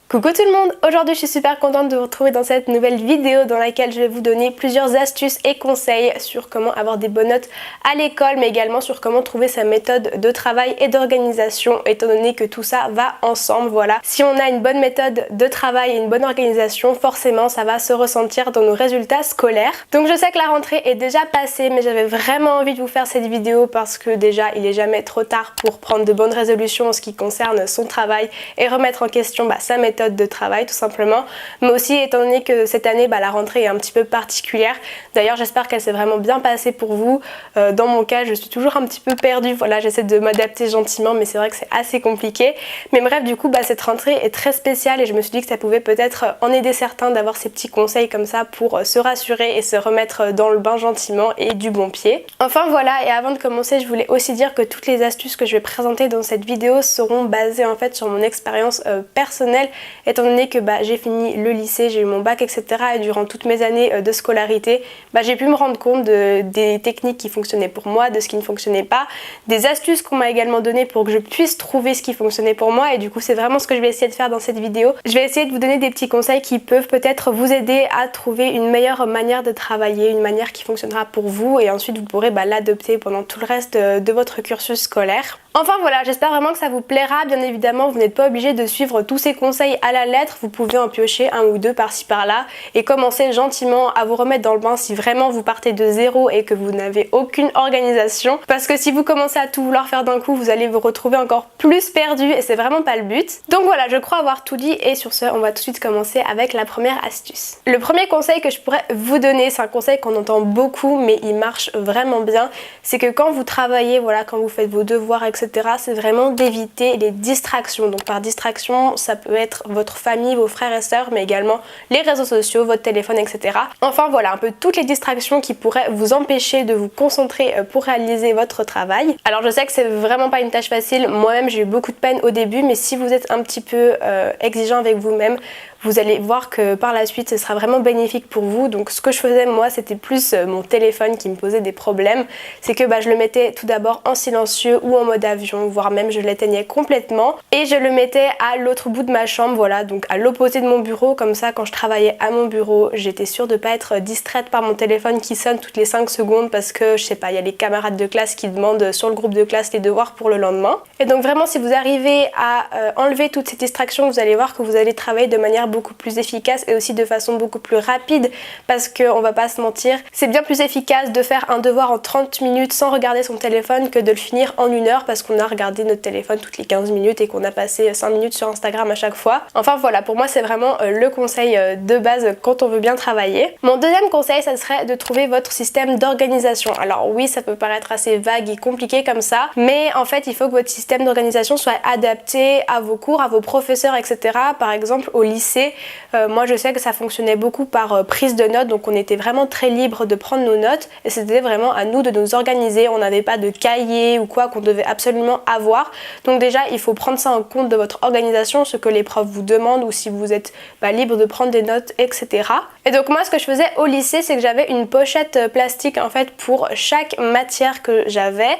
Coucou tout le monde, aujourd'hui je suis super contente de vous retrouver dans cette nouvelle vidéo dans laquelle je vais vous donner plusieurs astuces et conseils sur comment avoir des bonnes notes à l'école, mais également sur comment trouver sa méthode de travail et d'organisation, étant donné que tout ça va ensemble. Voilà, si on a une bonne méthode de travail et une bonne organisation, forcément ça va se ressentir dans nos résultats scolaires. Donc je sais que la rentrée est déjà passée, mais j'avais vraiment envie de vous faire cette vidéo parce que déjà il est jamais trop tard pour prendre de bonnes résolutions en ce qui concerne son travail et remettre en question sa méthode de travail tout simplement, mais aussi étant donné que cette année la rentrée est un petit peu particulière. D'ailleurs j'espère qu'elle s'est vraiment bien passée pour vous. Dans mon cas je suis toujours un petit peu perdue, voilà, j'essaie de m'adapter gentiment, mais c'est vrai que c'est assez compliqué. Mais bref, du coup cette rentrée est très spéciale et je me suis dit que ça pouvait peut-être en aider certains d'avoir ces petits conseils comme ça pour se rassurer et se remettre dans le bain gentiment et du bon pied. Enfin voilà, et avant de commencer je voulais aussi dire que toutes les astuces que je vais présenter dans cette vidéo seront basées en fait sur mon expérience personnelle, étant donné que j'ai fini le lycée, j'ai eu mon bac, etc. Et durant toutes mes années de scolarité, j'ai pu me rendre compte des techniques qui fonctionnaient pour moi, de ce qui ne fonctionnait pas, des astuces qu'on m'a également données pour que je puisse trouver ce qui fonctionnait pour moi. Et du coup c'est vraiment ce que je vais essayer de faire dans cette vidéo. Je vais essayer de vous donner des petits conseils qui peuvent peut-être vous aider à trouver une meilleure manière de travailler, une manière qui fonctionnera pour vous, et ensuite vous pourrez l'adopter pendant tout le reste de votre cursus scolaire. Enfin voilà, j'espère vraiment que ça vous plaira. Bien évidemment, vous n'êtes pas obligé de suivre tous ces conseils à la lettre, vous pouvez en piocher un ou deux par-ci par-là et commencer gentiment à vous remettre dans le bain si vraiment vous partez de zéro et que vous n'avez aucune organisation. Parce que si vous commencez à tout vouloir faire d'un coup, vous allez vous retrouver encore plus perdu et c'est vraiment pas le but. Donc voilà, je crois avoir tout dit et sur ce, on va tout de suite commencer avec la première astuce. Le premier conseil que je pourrais vous donner, c'est un conseil qu'on entend beaucoup mais il marche vraiment bien, c'est que quand vous travaillez, voilà, quand vous faites vos devoirs, etc., c'est vraiment d'éviter les distractions. Donc par distraction, ça peut être votre famille, vos frères et sœurs, mais également les réseaux sociaux, votre téléphone, etc. Enfin voilà, un peu toutes les distractions qui pourraient vous empêcher de vous concentrer pour réaliser votre travail. Alors je sais que c'est vraiment pas une tâche facile, moi-même j'ai eu beaucoup de peine au début, mais si vous êtes un petit peu exigeant avec vous-même, vous allez voir que par la suite ce sera vraiment bénéfique pour vous. Donc ce que je faisais moi, c'était plus mon téléphone qui me posait des problèmes. C'est que je le mettais tout d'abord en silencieux ou en mode avion, voire même je l'éteignais complètement et je le mettais à l'autre bout de ma chambre, voilà, donc à l'opposé de mon bureau. Comme ça quand je travaillais à mon bureau, j'étais sûre de ne pas être distraite par mon téléphone qui sonne toutes les 5 secondes parce que je sais pas, il y a les camarades de classe qui demandent sur le groupe de classe les devoirs pour le lendemain. Et donc vraiment si vous arrivez à enlever toutes ces distractions, vous allez voir que vous allez travailler de manière beaucoup plus efficace et aussi de façon beaucoup plus rapide, parce qu'on va pas se mentir, c'est bien plus efficace de faire un devoir en 30 minutes sans regarder son téléphone que de le finir en 1 heure parce qu'on a regardé notre téléphone toutes les 15 minutes et qu'on a passé 5 minutes sur Instagram à chaque fois. Enfin voilà, pour moi c'est vraiment le conseil de base quand on veut bien travailler. Mon deuxième conseil, ça serait de trouver votre système d'organisation. Alors oui, ça peut paraître assez vague et compliqué comme ça, mais en fait il faut que votre système d'organisation soit adapté à vos cours, à vos professeurs, etc. Par exemple au lycée, moi je sais que ça fonctionnait beaucoup par prise de notes, donc on était vraiment très libre de prendre nos notes et c'était vraiment à nous de nous organiser. On n'avait pas de cahier ou quoi qu'on devait absolument avoir, donc déjà il faut prendre ça en compte de votre organisation, ce que les profs vous demandent ou si vous êtes libre de prendre des notes, etc. Et donc moi ce que je faisais au lycée, c'est que j'avais une pochette plastique en fait pour chaque matière que j'avais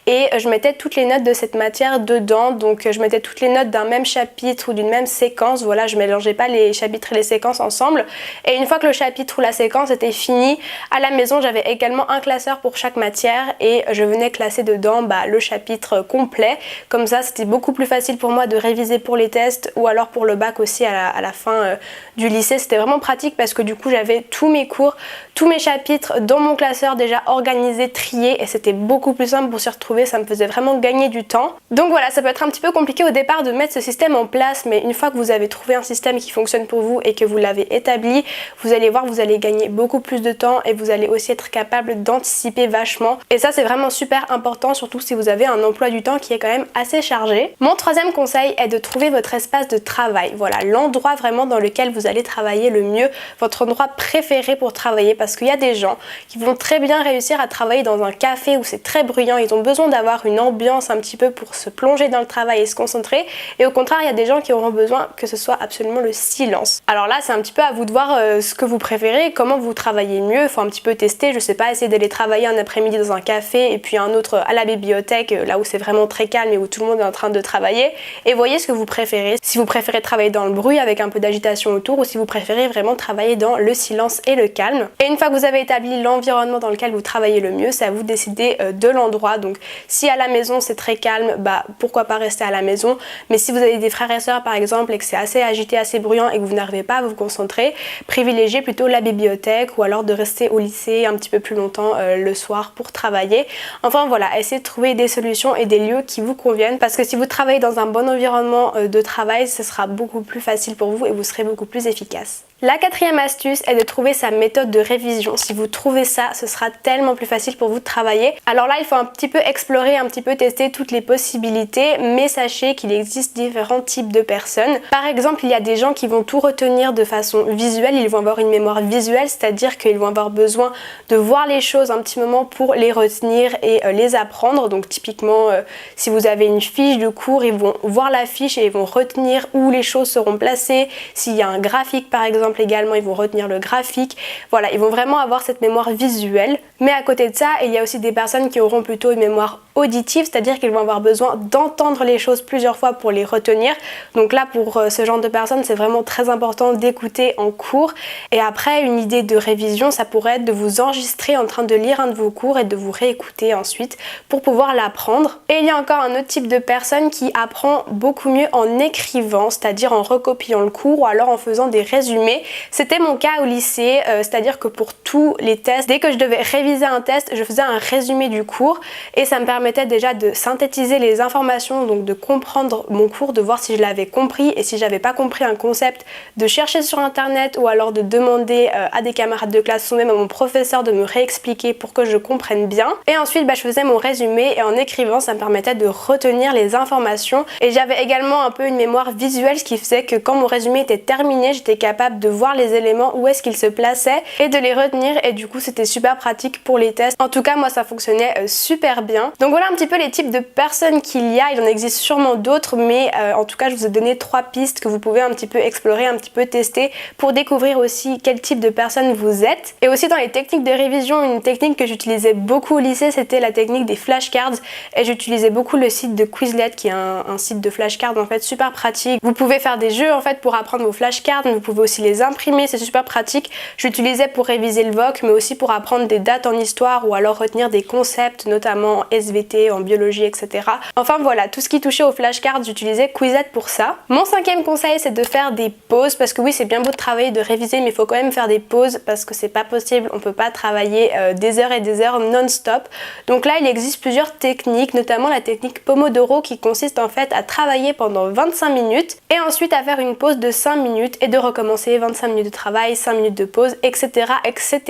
et je mettais toutes les notes de cette matière dedans. Donc je mettais toutes les notes d'un même chapitre ou d'une même séquence, voilà, je mélangeais pas les chapitres et les séquences ensemble. Et une fois que le chapitre ou la séquence était fini, à la maison j'avais également un classeur pour chaque matière et je venais classer dedans le chapitre complet. Comme ça c'était beaucoup plus facile pour moi de réviser pour les tests ou alors pour le bac aussi à la fin du lycée. C'était vraiment pratique parce que du coup j'avais tous mes cours, tous mes chapitres dans mon classeur déjà organisés, triés, et c'était beaucoup plus simple pour s'y retrouver. Ça me faisait vraiment gagner du temps. Donc voilà, ça peut être un petit peu compliqué au départ de mettre ce système en place, mais une fois que vous avez trouvé un système qui fonctionne pour vous et que vous l'avez établi, vous allez voir, vous allez gagner beaucoup plus de temps et vous allez aussi être capable d'anticiper vachement. Et ça c'est vraiment super important, surtout si vous avez un emploi du temps qui est quand même assez chargé. Mon troisième conseil est de trouver votre espace de travail. Voilà, l'endroit vraiment dans lequel vous allez travailler le mieux, votre endroit préféré pour travailler, parce qu'il y a des gens qui vont très bien réussir à travailler dans un café où c'est très bruyant, ils ont besoin d'avoir une ambiance un petit peu pour se plonger dans le travail et se concentrer, et au contraire il y a des gens qui auront besoin que ce soit absolument le silence. Alors là c'est un petit peu à vous de voir ce que vous préférez, comment vous travaillez mieux. Il faut un petit peu tester, je sais pas, essayer d'aller travailler un après-midi dans un café et puis un autre à la bibliothèque, là où c'est vraiment très calme et où tout le monde est en train de travailler, et voyez ce que vous préférez. Si vous préférez travailler dans le bruit avec un peu d'agitation autour, ou si vous préférez vraiment travailler dans le silence et le calme. Et une fois que vous avez établi l'environnement dans lequel vous travaillez le mieux, c'est à vous de décider de l'endroit. Donc si à la maison c'est très calme, bah pourquoi pas rester à la maison, mais si vous avez des frères et sœurs par exemple et que c'est assez agité, assez bruyant et que vous n'arrivez pas à vous concentrer, privilégiez plutôt la bibliothèque ou alors de rester au lycée un petit peu plus longtemps le soir pour travailler. Enfin voilà, essayez de trouver des solutions et des lieux qui vous conviennent, parce que si vous travaillez dans un bon environnement de travail, ce sera beaucoup plus facile pour vous et vous serez beaucoup plus efficace. La quatrième astuce est de trouver sa méthode de révision. Si vous trouvez ça, ce sera tellement plus facile pour vous de travailler. Alors là, il faut un petit peu explorer, un petit peu tester toutes les possibilités, mais sachez qu'il existe différents types de personnes. Par exemple, il y a des gens qui vont tout retenir de façon visuelle, ils vont avoir une mémoire visuelle, c'est-à-dire qu'ils vont avoir besoin de voir les choses un petit moment pour les retenir et les apprendre. Donc typiquement, si vous avez une fiche de cours, ils vont voir la fiche et ils vont retenir où les choses seront placées. S'il y a un graphique par exemple, également ils vont retenir le graphique. Voilà, ils vont vraiment avoir cette mémoire visuelle. Mais à côté de ça, il y a aussi des personnes qui auront plutôt une mémoire auditive, c'est-à-dire qu'ils vont avoir besoin d'entendre les choses plusieurs fois pour les retenir. Donc là, pour ce genre de personnes, c'est vraiment très important d'écouter en cours. Et après, une idée de révision, ça pourrait être de vous enregistrer en train de lire un de vos cours et de vous réécouter ensuite pour pouvoir l'apprendre. Et il y a encore un autre type de personne qui apprend beaucoup mieux en écrivant, c'est-à-dire en recopiant le cours ou alors en faisant des résumés. C'était mon cas au lycée, c'est-à-dire que pour tous les tests, dès que je devais réviser un test, je faisais un résumé du cours et ça me permettait déjà de synthétiser les informations, donc de comprendre mon cours, de voir si je l'avais compris, et si j'avais pas compris un concept, de chercher sur internet ou alors de demander à des camarades de classe ou même à mon professeur de me réexpliquer pour que je comprenne bien. Et ensuite je faisais mon résumé et en écrivant ça me permettait de retenir les informations, et j'avais également un peu une mémoire visuelle, ce qui faisait que quand mon résumé était terminé, j'étais capable de voir les éléments où est-ce qu'ils se plaçaient et de les retenir, et du coup c'était super pratique pour les tests. En tout cas moi ça fonctionnait super bien. Donc voilà un petit peu les types de personnes qu'il y a, il en existe sûrement d'autres, mais en tout cas je vous ai donné 3 pistes que vous pouvez un petit peu explorer, un petit peu tester pour découvrir aussi quel type de personne vous êtes. Et aussi dans les techniques de révision, une technique que j'utilisais beaucoup au lycée, c'était la technique des flashcards, et j'utilisais beaucoup le site de Quizlet qui est un site de flashcards en fait super pratique. Vous pouvez faire des jeux en fait pour apprendre vos flashcards, mais vous pouvez aussi les imprimer, c'est super pratique. J'utilisais pour réviser le VOC, mais aussi pour apprendre des dates en histoire ou alors retenir des concepts, notamment en SVT, en biologie, etc. Enfin voilà, tout ce qui touchait aux flashcards, j'utilisais Quizlet pour ça. Mon 5e conseil, c'est de faire des pauses, parce que oui, c'est bien beau de travailler, de réviser, mais il faut quand même faire des pauses parce que c'est pas possible, on peut pas travailler des heures et des heures non-stop. Donc là, il existe plusieurs techniques, notamment la technique Pomodoro qui consiste en fait à travailler pendant 25 minutes et ensuite à faire une pause de 5 minutes et de recommencer 25 minutes de travail, 5 minutes de pause, etc. etc.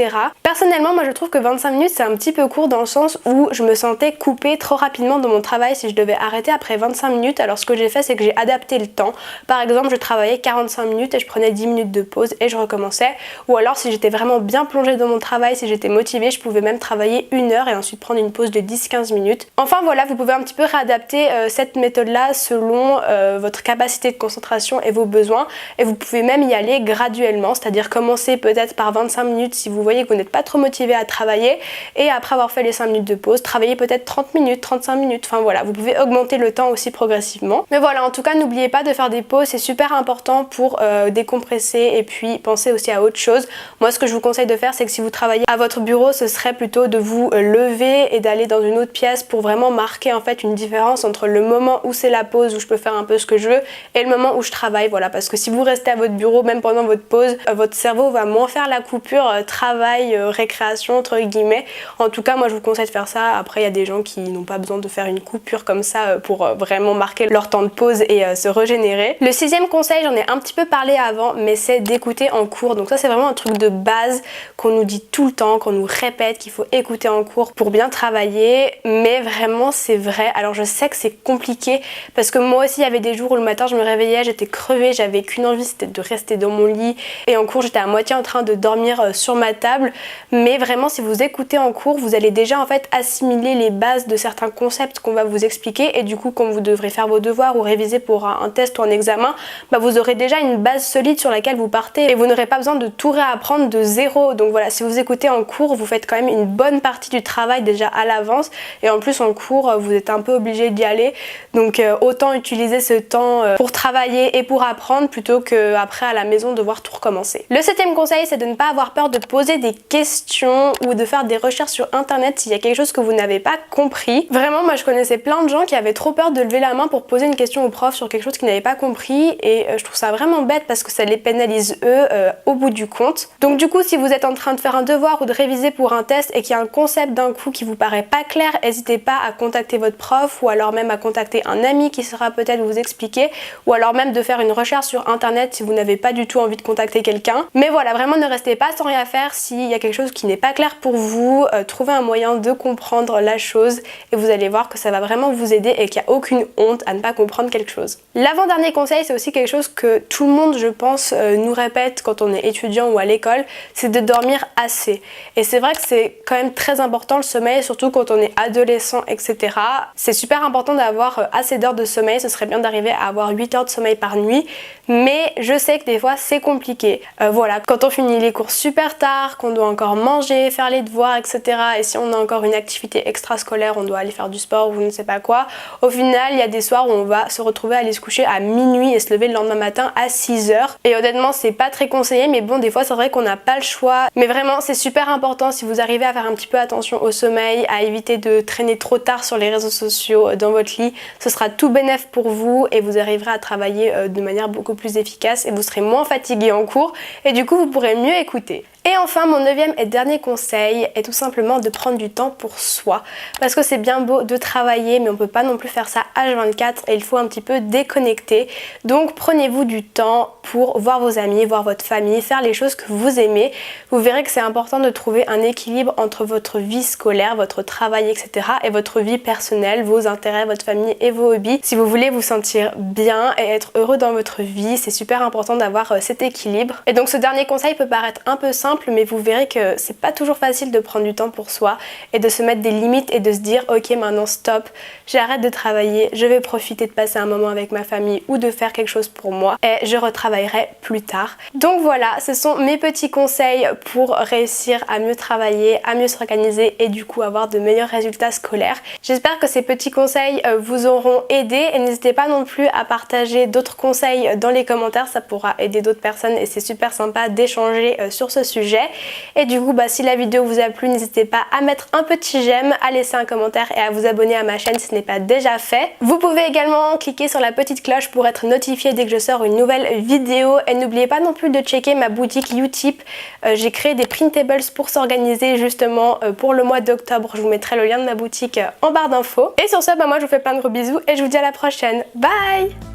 Personnellement, moi je trouve que 25 minutes c'est un petit peu court dans le sens où je me sentais coupée trop rapidement dans mon travail si je devais arrêter après 25 minutes. Alors ce que j'ai fait, c'est que j'ai adapté le temps. Par exemple, je travaillais 45 minutes et je prenais 10 minutes de pause et je recommençais. Ou alors si j'étais vraiment bien plongée dans mon travail, si j'étais motivée, je pouvais même travailler 1 heure et ensuite prendre une pause de 10-15 minutes. Enfin voilà, vous pouvez un petit peu réadapter cette méthode-là selon votre capacité de concentration et vos besoins, et vous pouvez même y aller graduellement, c'est-à-dire commencer peut-être par 25 minutes si vous voyez que vous n'êtes pas trop motivé à travailler, et après avoir fait les 5 minutes de pause, travailler peut-être 30 minutes, 35 minutes, enfin voilà, vous pouvez augmenter le temps aussi progressivement. Mais voilà, en tout cas n'oubliez pas de faire des pauses, c'est super important pour décompresser et puis penser aussi à autre chose. Moi ce que je vous conseille de faire, c'est que si vous travaillez à votre bureau, ce serait plutôt de vous lever et d'aller dans une autre pièce pour vraiment marquer en fait une différence entre le moment où c'est la pause, où je peux faire un peu ce que je veux, et le moment où je travaille. Voilà, parce que si vous restez à votre bureau, même pendant votre pause, votre cerveau va moins faire la coupure travail, récréation entre guillemets. En tout cas moi je vous conseille de faire ça. Après il y a des gens qui n'ont pas besoin de faire une coupure comme ça pour vraiment marquer leur temps de pause et se régénérer. Le 6e conseil, j'en ai un petit peu parlé avant, mais c'est d'écouter en cours. Donc ça c'est vraiment un truc de base qu'on nous dit tout le temps, qu'on nous répète qu'il faut écouter en cours pour bien travailler, mais vraiment c'est vrai. Alors je sais que c'est compliqué parce que moi aussi il y avait des jours où le matin je me réveillais, j'étais crevée, j'avais qu'une envie, c'était de rester dans mon lit, et en cours j'étais à moitié en train de dormir sur ma table. Mais vraiment si vous écoutez en cours, vous allez déjà en fait assimiler les bases base de certains concepts qu'on va vous expliquer, et du coup quand vous devrez faire vos devoirs ou réviser pour un test ou un examen, vous aurez déjà une base solide sur laquelle vous partez et vous n'aurez pas besoin de tout réapprendre de zéro. Donc voilà, si vous écoutez en cours, vous faites quand même une bonne partie du travail déjà à l'avance, et en plus en cours vous êtes un peu obligé d'y aller, donc autant utiliser ce temps pour travailler et pour apprendre plutôt qu'après à la maison devoir tout recommencer. Le 7e conseil, c'est de ne pas avoir peur de poser des questions ou de faire des recherches sur internet s'il y a quelque chose que vous n'avez pas compris. Vraiment, moi je connaissais plein de gens qui avaient trop peur de lever la main pour poser une question au prof sur quelque chose qu'ils n'avaient pas compris, et je trouve ça vraiment bête parce que ça les pénalise eux au bout du compte. Donc du coup, si vous êtes en train de faire un devoir ou de réviser pour un test et qu'il y a un concept d'un coup qui vous paraît pas clair, n'hésitez pas à contacter votre prof, ou alors même à contacter un ami qui saura peut-être vous expliquer, ou alors même de faire une recherche sur internet si vous n'avez pas du tout envie de contacter quelqu'un. Mais voilà, vraiment ne restez pas sans rien faire s'il y a quelque chose qui n'est pas clair pour vous, trouvez un moyen de comprendre la chose et vous allez voir que ça va vraiment vous aider et qu'il n'y a aucune honte à ne pas comprendre quelque chose. L'avant-dernier conseil, c'est aussi quelque chose que tout le monde, je pense, nous répète quand on est étudiant ou à l'école, c'est de dormir assez. Et c'est vrai que c'est quand même très important le sommeil, surtout quand on est adolescent, etc. C'est super important d'avoir assez d'heures de sommeil, ce serait bien d'arriver à avoir 8 heures de sommeil par nuit, mais je sais que des fois c'est compliqué. Voilà, quand on finit les cours super tard, qu'on doit encore manger, faire les devoirs, etc. et si on a encore une activité extrascolaire, on doit aller faire du sport ou je ne sais pas quoi, au final il y a des soirs où on va se retrouver à aller se coucher à minuit et se lever le lendemain matin à 6 heures, et honnêtement c'est pas très conseillé, mais bon, des fois c'est vrai qu'on n'a pas le choix, mais vraiment c'est super important si vous arrivez à faire un petit peu attention au sommeil, à éviter de traîner trop tard sur les réseaux sociaux dans votre lit, ce sera tout bénef pour vous et vous arriverez à travailler de manière beaucoup plus efficace et vous serez moins fatigué en cours et du coup vous pourrez mieux écouter. Et enfin, mon 9e et dernier conseil est tout simplement de prendre du temps pour soi. Parce que c'est bien beau de travailler, mais on peut pas non plus faire ça H24 et il faut un petit peu déconnecter. Donc prenez-vous du temps pour voir vos amis, voir votre famille, faire les choses que vous aimez. Vous verrez que c'est important de trouver un équilibre entre votre vie scolaire, votre travail, etc. et votre vie personnelle, vos intérêts, votre famille et vos hobbies. Si vous voulez vous sentir bien et être heureux dans votre vie, c'est super important d'avoir cet équilibre. Et donc ce dernier conseil peut paraître un peu simple, mais vous verrez que c'est pas toujours facile de prendre du temps pour soi et de se mettre des limites et de se dire ok, maintenant stop, j'arrête de travailler, je vais profiter de passer un moment avec ma famille ou de faire quelque chose pour moi et je retravaillerai plus tard. Donc voilà, ce sont mes petits conseils pour réussir à mieux travailler, à mieux s'organiser et du coup avoir de meilleurs résultats scolaires. J'espère que ces petits conseils vous auront aidé et n'hésitez pas non plus à partager d'autres conseils dans les commentaires, ça pourra aider d'autres personnes et c'est super sympa d'échanger sur ce sujet. Et du coup, si la vidéo vous a plu, n'hésitez pas à mettre un petit j'aime, à laisser un commentaire et à vous abonner à ma chaîne si ce n'est pas déjà fait. Vous pouvez également cliquer sur la petite cloche pour être notifié dès que je sors une nouvelle vidéo. Et n'oubliez pas non plus de checker ma boutique Utip. J'ai créé des printables pour s'organiser justement pour le mois d'octobre. Je vous mettrai le lien de ma boutique en barre d'infos. Et sur ce, moi je vous fais plein de gros bisous et je vous dis à la prochaine. Bye!